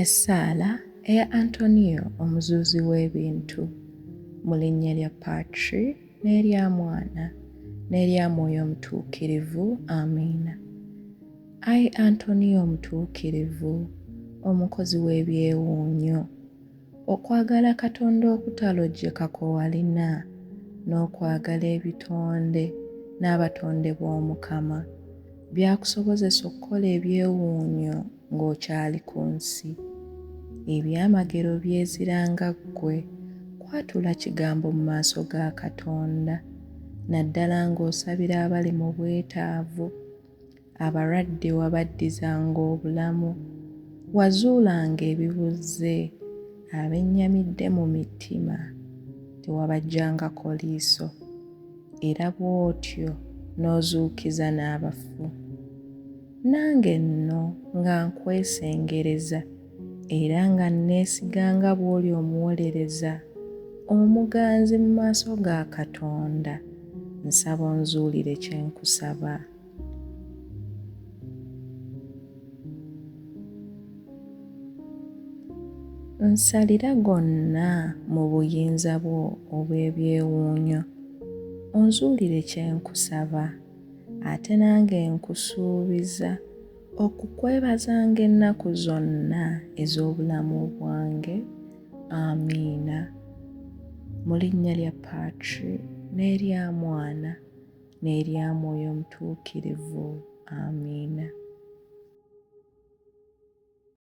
Essaala eya Antonio omuzuuzi w'ebintu mu linnya lya Patri n'erya Mwana n'erya Mwoyo Omutuukirivu. Amiina. Ayi Antonio omutuukirivu, omukozi w'ebyewuunyo, okwagala Katonda okutalojjekako walina n'okwagala ebitonde n'abatonde bw'Omukama byakusobozesa okukola ebyewuunyo ng'okyali ku nsi. Ebyamagero byeziranga ggwe kwatula kigambo mu maaso ga Katonda, naddala ng'osabira abali mu bwetaavu, abalwadde wabaddizanga obulamu, wazuulanga ebibuze, abennyamidde mu mitima tewabaggyangako liiso, era bw'otyo n'ozuukiza n'abafu. Nange nno nga nkwesengereza era nga neesiganga bw'oli omuwolereza omuganzi mu maaso ga Katonda, nsaba onzuulire kye nkusaba. Nsalira gonna mu buyinza bwo obw'ebyewuunyo onzuulire kye nkusaba, ate nange nkusuubiza okukwebazanga ennaku zonna ez'obulamu bwange. Amiina. Mu linnya lya Patri n'erya Mwana n'erya Mwoyo Omutuukirivu. Amiina.